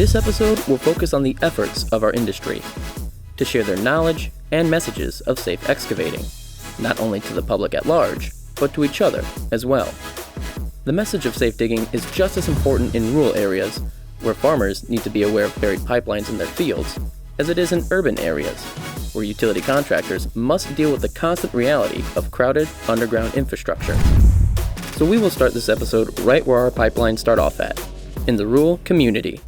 This episode will focus on the efforts of our industry to share their knowledge and messages of safe excavating, not only to the public at large, but to each other as well. The message of safe digging is just as important in rural areas, where farmers need to be aware of buried pipelines in their fields, as it is in urban areas, where utility contractors must deal with the constant reality of crowded underground infrastructure. So we will start this episode right where our pipelines start off at, in the rural community.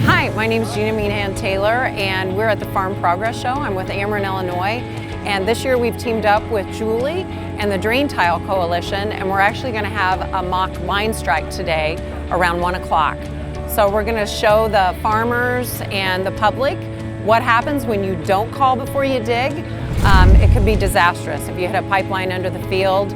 Hi, my name is Gina Meehan-Taylor, and we're at the Farm Progress Show. I'm with Ameren, Illinois, and this year we've teamed up with Julie and the Drain Tile Coalition, and we're actually going to have a mock line strike today around 1 o'clock. So we're going to show the farmers and the public what happens when you don't call before you dig. It could be disastrous. If you hit a pipeline under the field,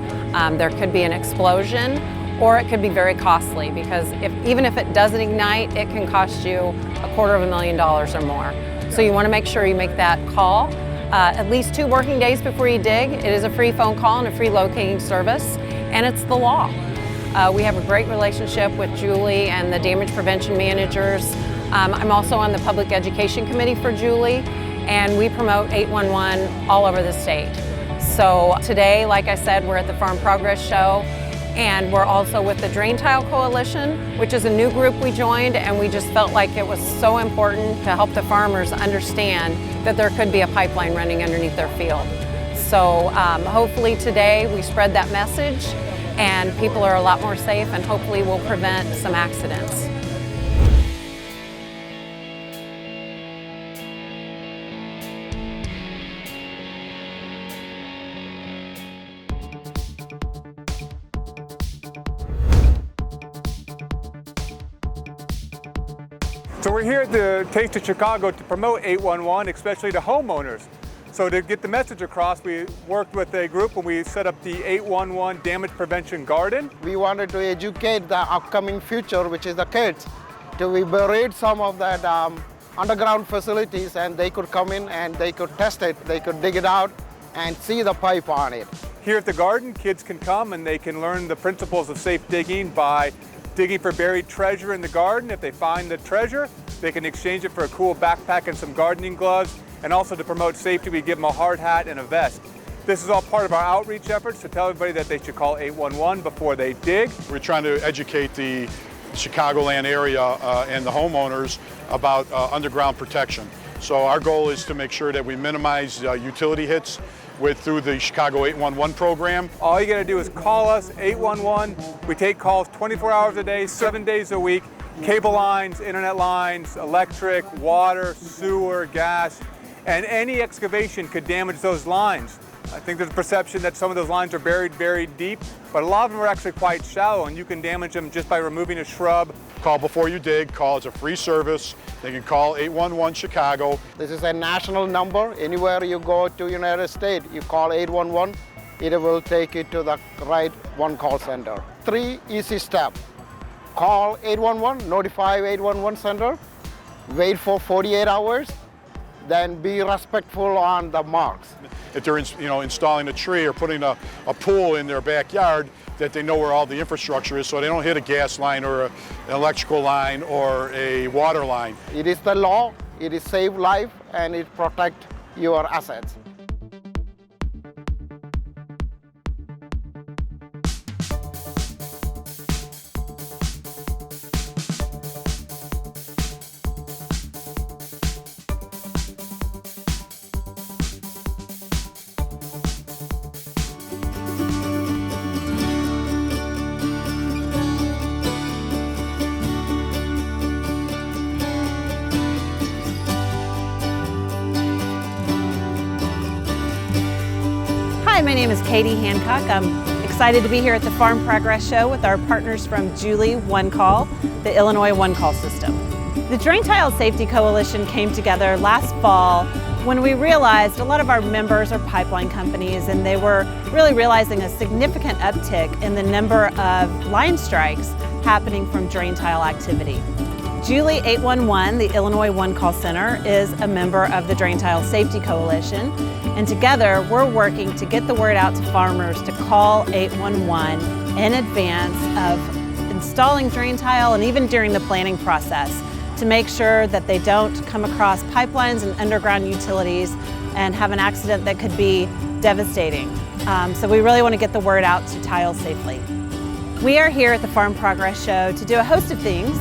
there could be an explosion, or it could be very costly, because even if it doesn't ignite, it can cost you $250,000 or more. So you want to make sure you make that call at least 2 working days before you dig. It is a free phone call and a free locating service, and it's the law. We have a great relationship with Julie and the damage prevention managers. I'm also on the public education committee for Julie, and we promote 811 all over the state. So today, like I said, we're at the Farm Progress Show, and we're also with the Drain Tile Coalition, which is a new group we joined, and we just felt like it was so important to help the farmers understand that there could be a pipeline running underneath their field. So hopefully today we spread that message and people are a lot more safe, and hopefully we'll prevent some accidents. So we're here at the Taste of Chicago to promote 811, especially to homeowners. So to get the message across, we worked with a group and we set up the 811 Damage Prevention Garden. We wanted to educate the upcoming future, which is the kids, to we buried some of that underground facilities, and they could come in and they could test it, they could dig it out and see the pipe on it. Here at the garden, kids can come and they can learn the principles of safe digging by digging for buried treasure in the garden. If they find the treasure, they can exchange it for a cool backpack and some gardening gloves. And also to promote safety, we give them a hard hat and a vest. This is all part of our outreach efforts to tell everybody that they should call 811 before they dig. We're trying to educate the Chicagoland area and the homeowners about underground protection. So our goal is to make sure that we minimize utility hits through the Chicago 811 program. All you gotta do is call us, 811. We take calls 24 hours a day, 7 days a week. Cable lines, internet lines, electric, water, sewer, gas, and any excavation could damage those lines. I think there's a perception that some of those lines are buried deep, but a lot of them are actually quite shallow, and you can damage them just by removing a shrub. Call before you dig. Call, it's a free service. They can call 811 Chicago. This is a national number. Anywhere you go to United States, you call 811, it will take you to the right one call center. 3 easy steps. Call 811, notify 811 center, wait for 48 hours, then be respectful on the marks. If they're installing a tree or putting a pool in their backyard, that they know where all the infrastructure is so they don't hit a gas line or an electrical line or a water line. It is the law, it is save life, and it protect your assets. Hi, my name is Katie Hancock. I'm excited to be here at the Farm Progress Show with our partners from Julie One Call, the Illinois One Call system. The Drain Tile Safety Coalition came together last fall when we realized a lot of our members are pipeline companies, and they were really realizing a significant uptick in the number of line strikes happening from drain tile activity. Julie 811, the Illinois One Call Center, is a member of the Drain Tile Safety Coalition, and together we're working to get the word out to farmers to call 811 in advance of installing drain tile and even during the planning process to make sure that they don't come across pipelines and underground utilities and have an accident that could be devastating. So we really want to get the word out to tile safely. We are here at the Farm Progress Show to do a host of things.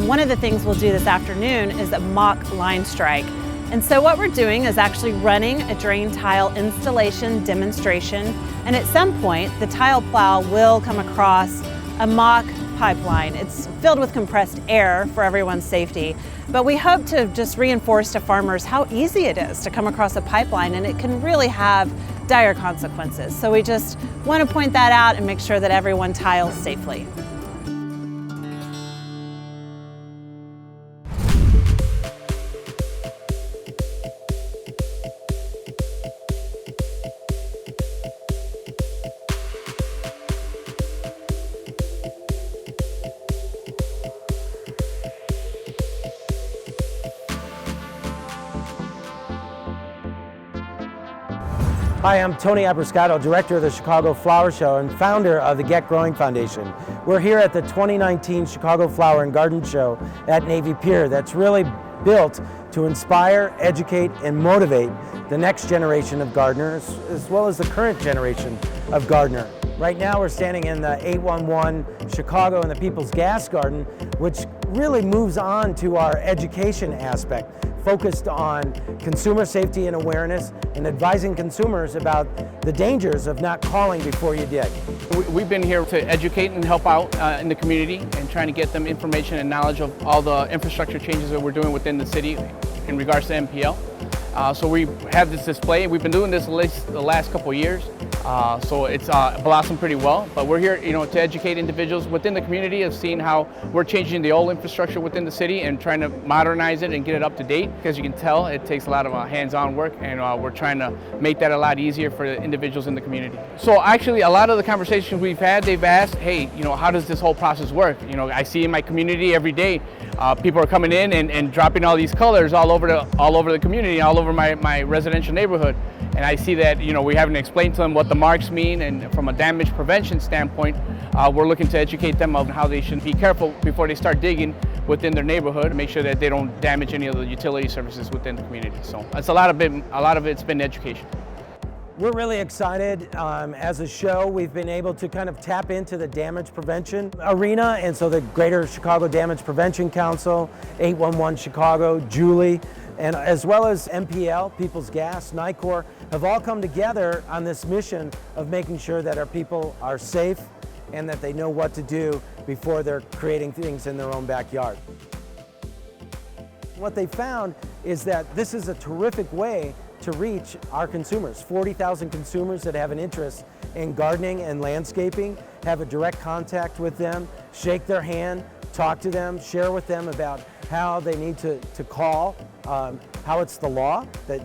One of the things we'll do this afternoon is a mock line strike. And so what we're doing is actually running a drain tile installation demonstration. And at some point, the tile plow will come across a mock pipeline. It's filled with compressed air for everyone's safety. But we hope to just reinforce to farmers how easy it is to come across a pipeline, and it can really have dire consequences. So we just want to point that out and make sure that everyone tiles safely. Hi, I'm Tony Abrascato, Director of the Chicago Flower Show and founder of the Get Growing Foundation. We're here at the 2019 Chicago Flower and Garden Show at Navy Pier that's really built to inspire, educate, and motivate the next generation of gardeners as well as the current generation of gardener. Right now we're standing in the 811 Chicago and the People's Gas Garden, which really moves on to our education aspect, focused on consumer safety and awareness and advising consumers about the dangers of not calling before you dig. We've been here to educate and help out in the community and trying to get them information and knowledge of all the infrastructure changes that we're doing within the city in regards to MPL. So we have this display. We've been doing this the last couple of years, so it's blossomed pretty well. But we're here, to educate individuals within the community of seeing how we're changing the old infrastructure within the city and trying to modernize it and get it up to date. As you can tell, it takes a lot of hands-on work, and we're trying to make that a lot easier for the individuals in the community. So actually, a lot of the conversations we've had, they've asked, hey, how does this whole process work? I see in my community every day, people are coming in and dropping all these colors all over the community, all over my residential neighborhood. And I see that, we haven't explained to them what the marks mean, and from a damage prevention standpoint, we're looking to educate them on how they should be careful before they start digging within their neighborhood, make sure that they don't damage any of the utility services within the community. So that's a lot of it's been education. We're really excited. As a show, we've been able to kind of tap into the damage prevention arena, and so the Greater Chicago Damage Prevention Council, 811 Chicago, Julie, and as well as MPL, People's Gas, NICOR, have all come together on this mission of making sure that our people are safe and that they know what to do before they're creating things in their own backyard. What they found is that this is a terrific way to reach our consumers. 40,000 consumers that have an interest in gardening and landscaping, have a direct contact with them, shake their hand, talk to them, share with them about how they need to call, how it's the law that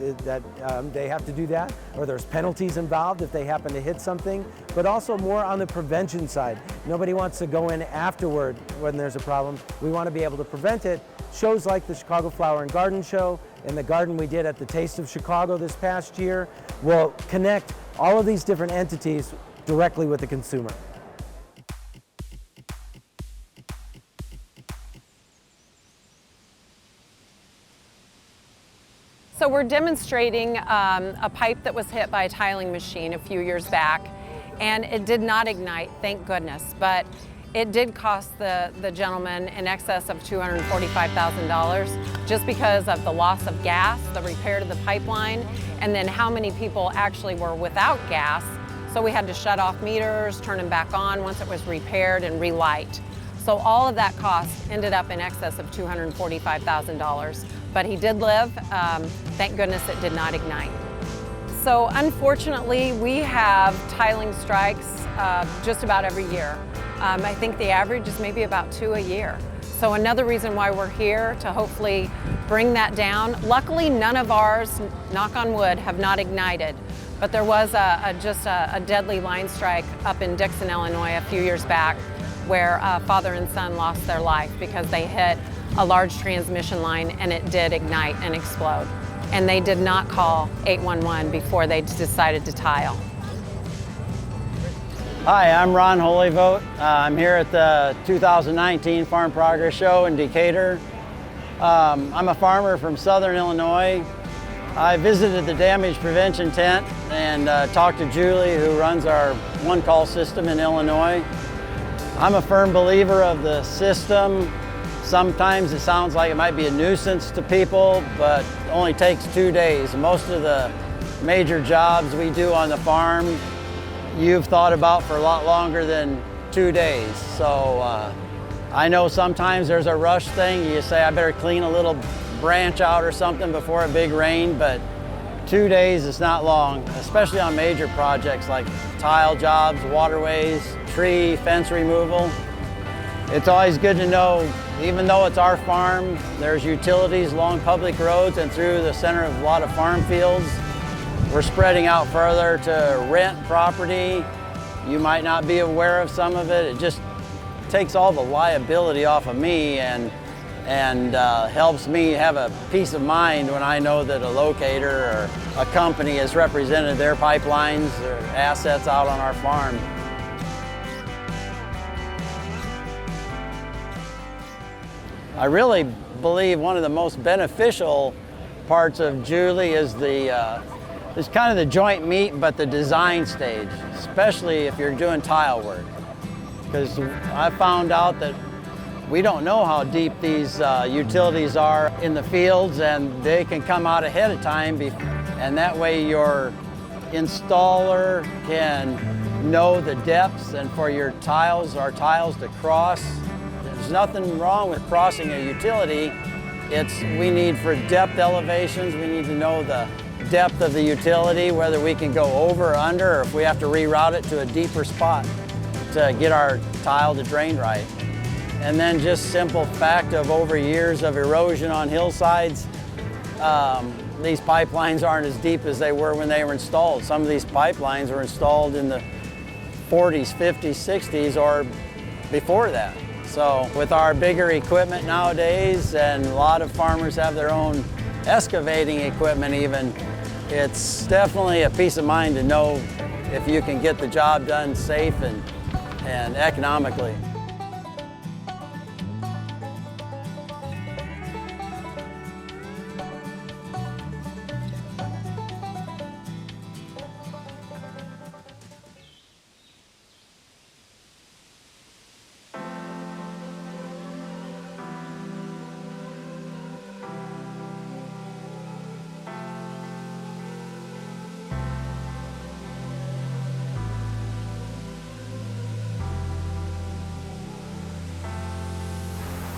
they have to do that, or there's penalties involved if they happen to hit something, but also more on the prevention side. Nobody wants to go in afterward when there's a problem. We want to be able to prevent it. Shows like the Chicago Flower and Garden Show and the garden we did at the Taste of Chicago this past year will connect all of these different entities directly with the consumer. So we're demonstrating a pipe that was hit by a tiling machine a few years back, and it did not ignite, thank goodness, but it did cost the gentleman in excess of $245,000 just because of the loss of gas, the repair to the pipeline, and then how many people actually were without gas. So we had to shut off meters, turn them back on once it was repaired, and relight. So all of that cost ended up in excess of $245,000. But he did live. Thank goodness it did not ignite. So unfortunately, we have tiling strikes just about every year. I think the average is maybe about 2 a year. So another reason why we're here to hopefully bring that down. Luckily, none of ours, knock on wood, have not ignited. But there was just a deadly line strike up in Dixon, Illinois a few years back where father and son lost their life because they hit a large transmission line, and it did ignite and explode. And they did not call 811 before they decided to tile. Hi, I'm Ron Holyvote. I'm here at the 2019 Farm Progress Show in Decatur. I'm a farmer from Southern Illinois. I visited the damage prevention tent and talked to Julie, who runs our one-call system in Illinois. I'm a firm believer of the system. Sometimes it sounds like it might be a nuisance to people, but it only takes 2 days. Most of the major jobs we do on the farm, you've thought about for a lot longer than 2 days. So I know sometimes there's a rush thing. You say, I better clean a little branch out or something before a big rain, but 2 days is not long, especially on major projects like tile jobs, waterways, tree, fence removal. It's always good to know, even though it's our farm, there's utilities along public roads and through the center of a lot of farm fields. We're spreading out further to rent property. You might not be aware of some of it. It just takes all the liability off of me and helps me have a peace of mind when I know that a locator or a company has represented their pipelines or assets out on our farm. I really believe one of the most beneficial parts of Julie is it's kind of the joint meat, but the design stage, especially if you're doing tile work. Because I found out that we don't know how deep these utilities are in the fields, and they can come out ahead of time, and that way your installer can know the depths and for our tiles to cross. There's nothing wrong with crossing a utility. We need for depth elevations, we need to know the depth of the utility, whether we can go over or under, or if we have to reroute it to a deeper spot to get our tile to drain right. And then just simple fact of over years of erosion on hillsides, these pipelines aren't as deep as they were when they were installed. Some of these pipelines were installed in the 40s, 50s, 60s, or before that. So with our bigger equipment nowadays, and a lot of farmers have their own excavating equipment even, it's definitely a peace of mind to know if you can get the job done safe and economically.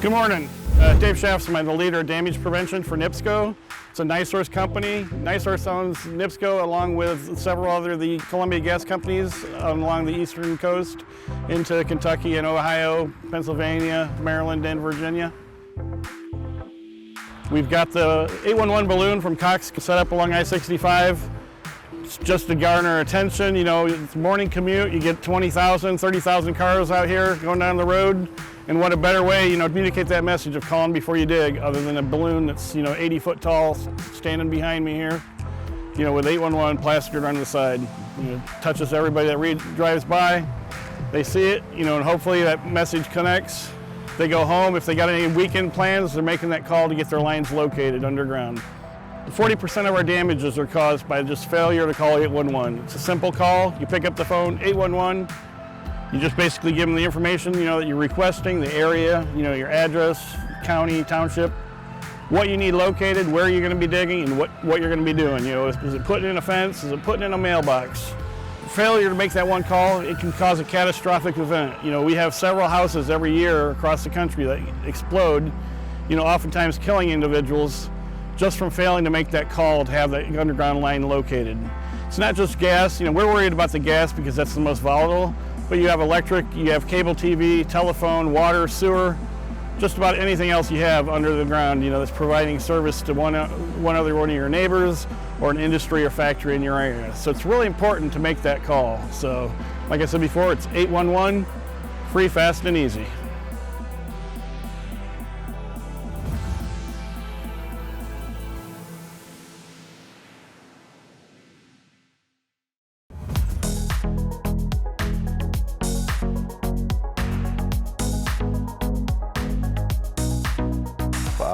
Good morning. Dave Shaftsman, I'm the leader of damage prevention for NIPSCO. It's a NiSource company. NiSource owns NIPSCO along with several other the Columbia gas companies along the eastern coast into Kentucky and Ohio, Pennsylvania, Maryland, and Virginia. We've got the 811 balloon from Cox set up along I-65. It's just to garner attention. You know, it's morning commute, you get 20,000, 30,000 cars out here going down the road. And what a better way, to communicate that message of calling before you dig, other than a balloon that's, 80 foot tall, standing behind me here, with 811 plastered on the side. Touches everybody that drives by. They see it, and hopefully that message connects. They go home. If they got any weekend plans, they're making that call to get their lines located underground. 40% of our damages are caused by just failure to call 811. It's a simple call. You pick up the phone, 811. You just basically give them the information, that you're requesting, the area, your address, county, township, what you need located, where you're going to be digging, and what you're going to be doing. Is it putting in a fence? Is it putting in a mailbox? Failure to make that one call, it can cause a catastrophic event. We have several houses every year across the country that explode, oftentimes killing individuals just from failing to make that call to have that underground line located. It's not just gas. We're worried about the gas because that's the most volatile. But you have electric, you have cable TV, telephone, water, sewer, just about anything else you have under the ground, that's providing service to one of your neighbors or an industry or factory in your area. So it's really important to make that call. So, like I said before, it's 811, free, fast, and easy.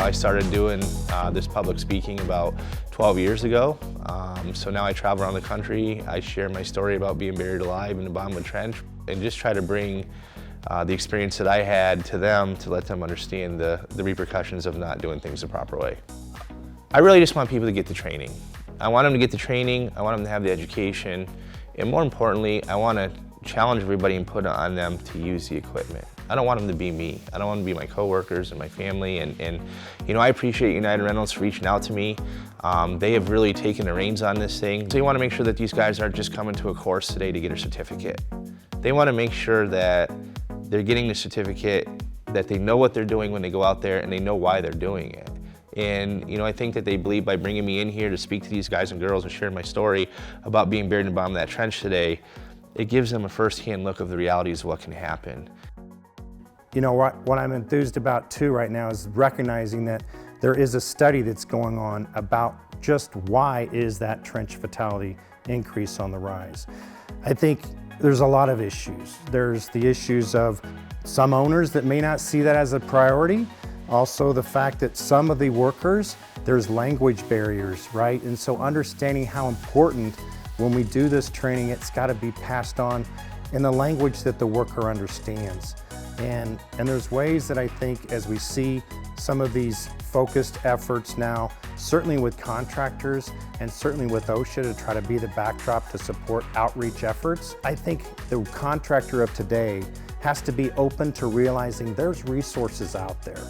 I started doing this public speaking about 12 years ago. So now I travel around the country. I share my story about being buried alive in the bottom of a trench and just try to bring the experience that I had to them to let them understand the repercussions of not doing things the proper way. I really just want people to get the training. I want them to get the training, I want them to have the education, and more importantly, I want to challenge everybody and put it on them to use the equipment. I don't want them to be me. I don't want them to be my coworkers and my family, and you know, I appreciate United Rentals for reaching out to me. They have really taken the reins on this thing. So you want to make sure that these guys aren't just coming to a course today to get a certificate. They want to make sure that they're getting the certificate, that they know what they're doing when they go out there and they know why they're doing it. And you know, I think that they believe by bringing me in here to speak to these guys and girls and share my story about being buried in the bottom of that trench today, it gives them a first-hand look of the realities of what can happen. You know, what I'm enthused about too right now is recognizing that there is a study that's going on about just why is that trench fatality increase on the rise. I think there's a lot of issues. There's the issues of some owners that may not see that as a priority. Also the fact that some of the workers, there's language barriers, right? And so understanding how important when we do this training, it's got to be passed on in the language that the worker understands. And there's ways that I think as we see some of these focused efforts now, certainly with contractors and certainly with OSHA to try to be the backdrop to support outreach efforts, I think the contractor of today has to be open to realizing there's resources out there.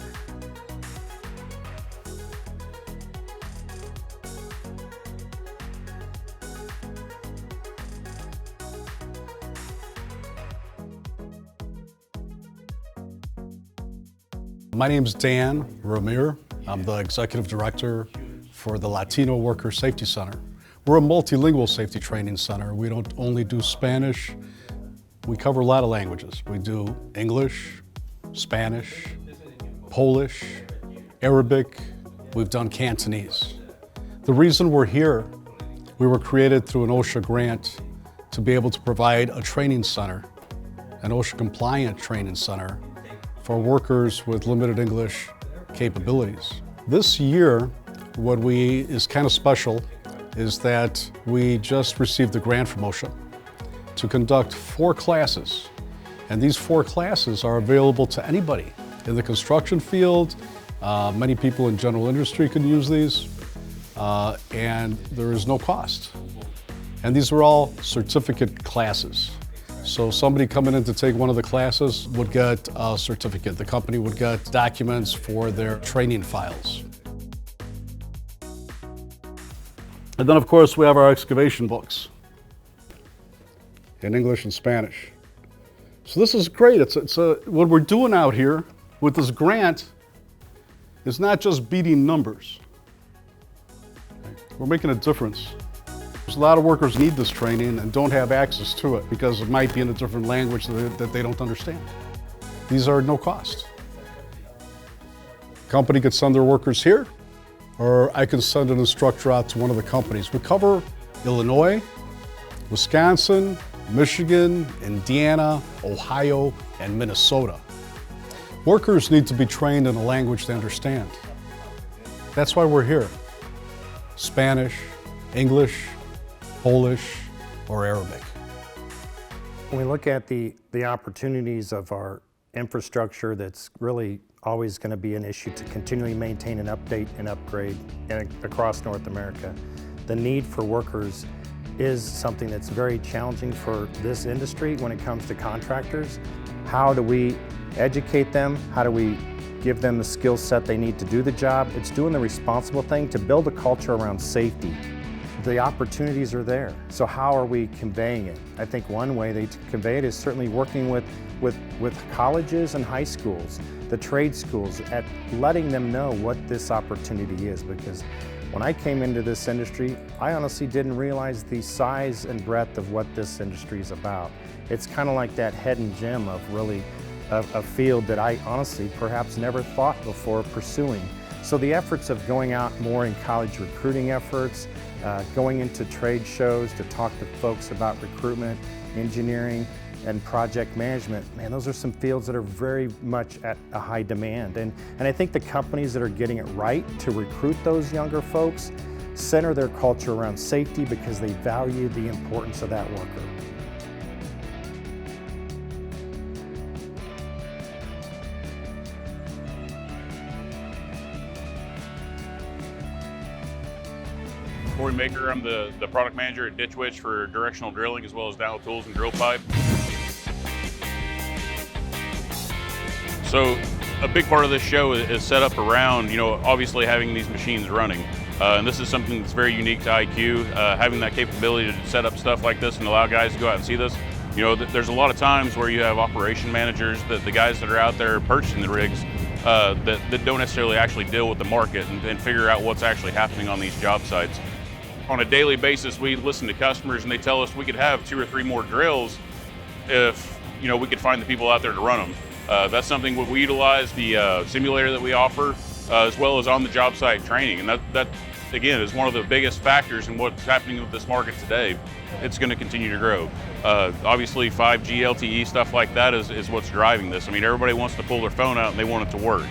My name is Dan Ramir. I'm the Executive Director for the Latino Worker Safety Center. We're a multilingual safety training center. We don't only do Spanish, we cover a lot of languages. We do English, Spanish, Polish, Arabic, we've done Cantonese. The reason we're here, we were created through an OSHA grant to be able to provide a training center, an OSHA compliant training center for workers with limited English capabilities. This year, what is kind of special is that we just received a grant from OSHA to conduct 4 classes. And these 4 classes are available to anybody in the construction field. Many people in general industry can use these, and there is no cost. And these are all certificate classes. So somebody coming in to take one of the classes would get a certificate. The company would get documents for their training files. And then of course we have our excavation books in English and Spanish. So this is great. What we're doing out here with this grant is not just beating numbers. We're making a difference. A lot of workers need this training and don't have access to it because it might be in a different language that they don't understand. These are no cost. The company could send their workers here, or I can send an instructor out to one of the companies. We cover Illinois, Wisconsin, Michigan, Indiana, Ohio, and Minnesota. Workers need to be trained in a language they understand. That's why we're here. Spanish, English, Polish, or Arabic. When we look at the opportunities of our infrastructure, that's really always going to be an issue to continually maintain and update and upgrade across North America. The need for workers is something that's very challenging for this industry when it comes to contractors. How do we educate them? How do we give them the skill set they need to do the job? It's doing the responsible thing to build a culture around safety. The opportunities are there. So how are we conveying it? I think one way they convey it is certainly working with colleges and high schools, the trade schools, at letting them know what this opportunity is. Because when I came into this industry, I honestly didn't realize the size and breadth of what this industry is about. It's kind of like that hidden gem of really a field that I honestly perhaps never thought before pursuing. So the efforts of going out more in college recruiting efforts, going into trade shows to talk to folks about recruitment, engineering, and project management, man, those are some fields that are very much at a high demand. And I think the companies that are getting it right to recruit those younger folks center their culture around safety because they value the importance of that worker. Corey Maker, I'm the product manager at Ditch Witch for directional drilling as well as downhole tools and drill pipe. So a big part of this show is set up around, obviously having these machines running. And this is something that's very unique to IQ, having that capability to set up stuff like this and allow guys to go out and see this. There's a lot of times where you have operation managers, the guys that are out there purchasing the rigs, that don't necessarily actually deal with the market and figure out what's actually happening on these job sites. On a daily basis, we listen to customers and they tell us we could have 2 or 3 more drills if we could find the people out there to run them. That's something we utilize the simulator that we offer, as well as on the job site training, and that again is one of the biggest factors in what's happening with this market today. It's going to continue to grow. Obviously 5G, LTE, stuff like that is what's driving this. I mean, everybody wants to pull their phone out and they want it to work.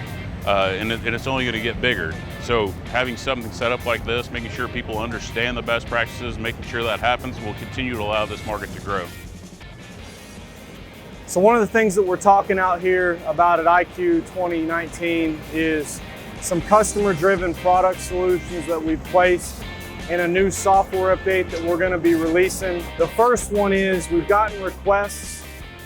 And it's only going to get bigger. So having something set up like this, making sure people understand the best practices, making sure that happens, will continue to allow this market to grow. So one of the things that we're talking out here about at IQ 2019 is some customer-driven product solutions that we've placed and a new software update that we're going to be releasing. The first one is we've gotten requests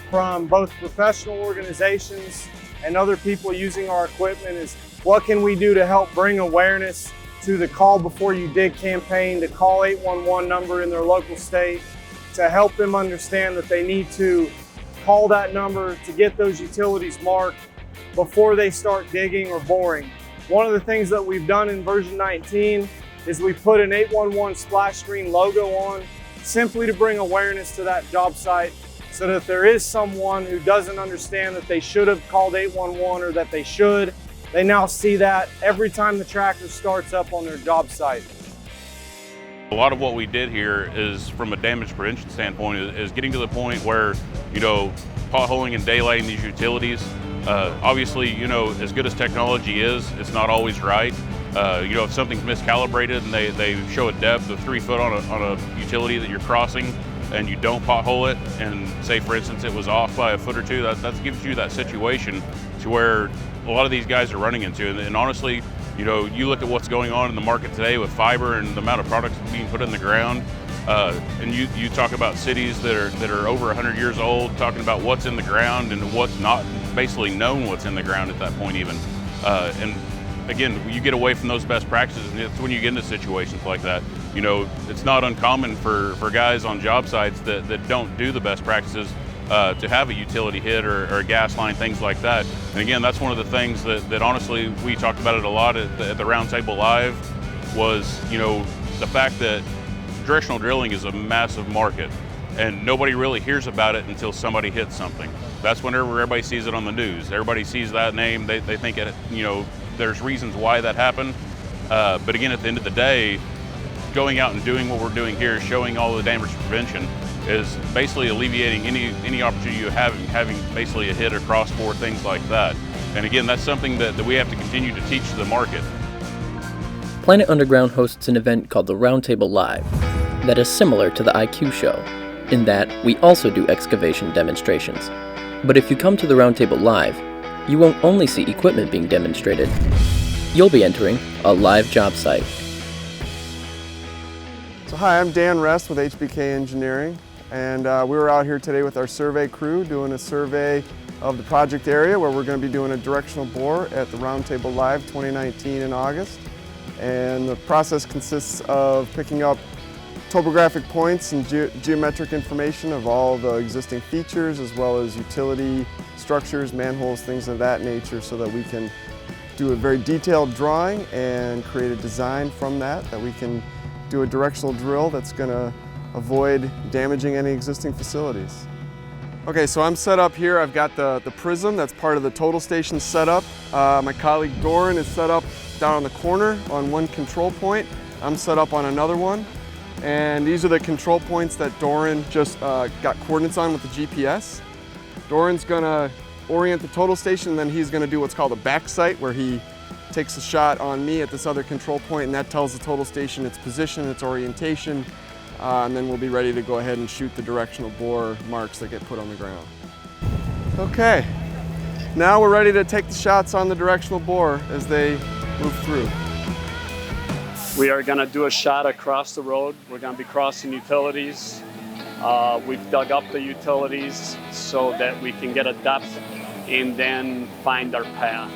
from both professional organizations and other people using our equipment is what can we do to help bring awareness to the Call Before You Dig campaign, the Call 811 number in their local state, to help them understand that they need to call that number to get those utilities marked before they start digging or boring. One of the things that we've done in version 19 is we put an 811 splash screen logo on simply to bring awareness to that job site, so that if there is someone who doesn't understand that they should have called 811 or that they now see that every time the tractor starts up on their job site. A lot of what we did here is, from a damage prevention standpoint, is getting to the point where, potholing and daylighting these utilities. Obviously, as good as technology is, it's not always right. If something's miscalibrated and they show a depth of 3 foot on a utility that you're crossing, and you don't pothole it, and say for instance it was off by a foot or 2, that gives you that situation to where a lot of these guys are running into. And honestly, you look at what's going on in the market today with fiber and the amount of products being put in the ground, and you talk about cities that are over 100 years old, talking about what's in the ground and what's not basically known what's in the ground at that point even. And again, you get away from those best practices, and it's when you get into situations like that. It's not uncommon for guys on job sites that don't do the best practices to have a utility hit or a gas line, things like that. And again, that's one of the things that honestly, we talked about it a lot at the Roundtable Live, was the fact that directional drilling is a massive market, and nobody really hears about it until somebody hits something. That's whenever everybody sees it on the news. Everybody sees that name, they think it, there's reasons why that happened. But again, at the end of the day, going out and doing what we're doing here, showing all the damage prevention, is basically alleviating any opportunity you have having basically a hit or cross-bore, things like that. And again, that's something that we have to continue to teach the market. Planet Underground hosts an event called the Roundtable Live that is similar to the IQ show, in that we also do excavation demonstrations. But if you come to the Roundtable Live, you won't only see equipment being demonstrated, you'll be entering a live job site. So hi, I'm Dan Rest with HBK Engineering, and we were out here today with our survey crew doing a survey of the project area where we're going to be doing a directional bore at the Roundtable Live 2019 in August. And the process consists of picking up topographic points and geometric information of all the existing features, as well as utility structures, manholes, things of that nature, so that we can do a very detailed drawing and create a design from that we can do a directional drill that's going to avoid damaging any existing facilities. Okay, so I'm set up here. I've got the prism that's part of the total station setup. My colleague Doran is set up down on the corner on one control point. I'm set up on another one. And these are the control points that Doran just got coordinates on with the GPS. Doran's gonna orient the total station, and then he's gonna do what's called a back sight, where he takes a shot on me at this other control point, and that tells the total station its position, its orientation, and then we'll be ready to go ahead and shoot the directional bore marks that get put on the ground. Okay, now we're ready to take the shots on the directional bore as they move through. We are going to do a shot across the road. We're going to be crossing utilities. We've dug up the utilities so that we can get a depth and then find our path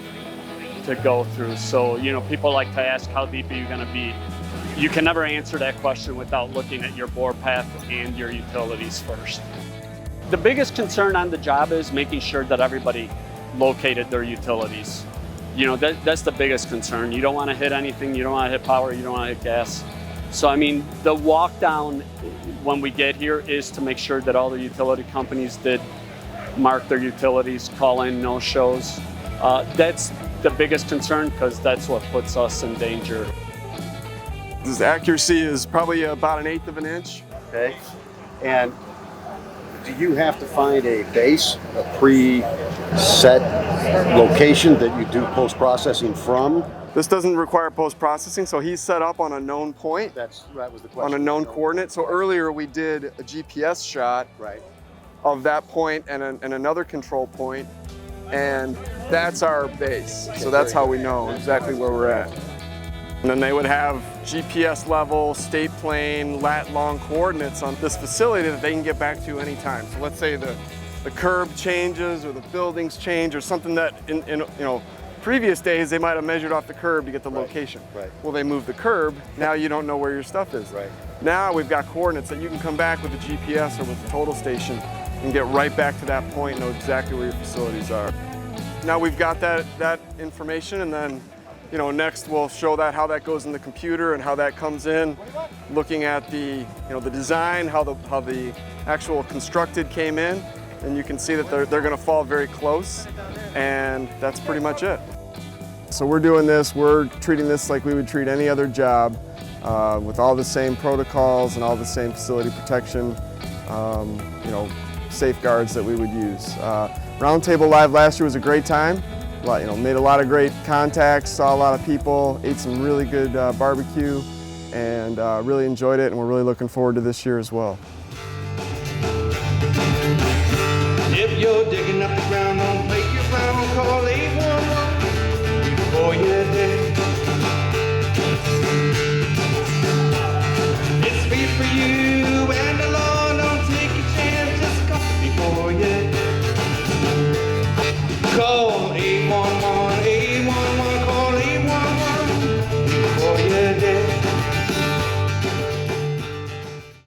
to go through. So, you know, people like to ask, how deep are you going to be? You can never answer that question without looking at your bore path and your utilities first. The biggest concern on the job is making sure that everybody located their utilities. You know, that's the biggest concern. You don't want to hit anything, you don't want to hit power, you don't want to hit gas. So, I mean, the walk down when we get here is to make sure that all the utility companies did mark their utilities, call in no-shows. That's the biggest concern because that's what puts us in danger. This accuracy is probably about 1/8 of an inch. Okay. And do you have to find a base, a pre-set location that you do post-processing from? This doesn't require post-processing, so he's set up on a known point. That was the question. On a known coordinate. So earlier we did a GPS shot of that point and another control point, and that's our base. So that's how we know exactly where we're at. And then they would have GPS level, state plane, lat long coordinates on this facility that they can get back to anytime. So let's say the curb changes or the buildings change or something that in previous days they might have measured off the curb to get the location. Well, they moved the curb, now you don't know where your stuff is. Now we've got coordinates that you can come back with the GPS or with the total station and get right back to that point and know exactly where your facilities are. Now we've got that information, and then next we'll show that how that goes in the computer and how that comes in, looking at the the design, how the actual constructed came in, and you can see that they're going to fall very close, and that's pretty much it. So we're treating this like we would treat any other job, with all the same protocols and all the same facility protection, safeguards that we would use. Roundtable Live last year was a great time. Made a lot of great contacts, saw a lot of people, ate some really good barbecue, and really enjoyed it, and we're really looking forward to this year as well. If you're digging up the ground, don't make your phone call 811 before you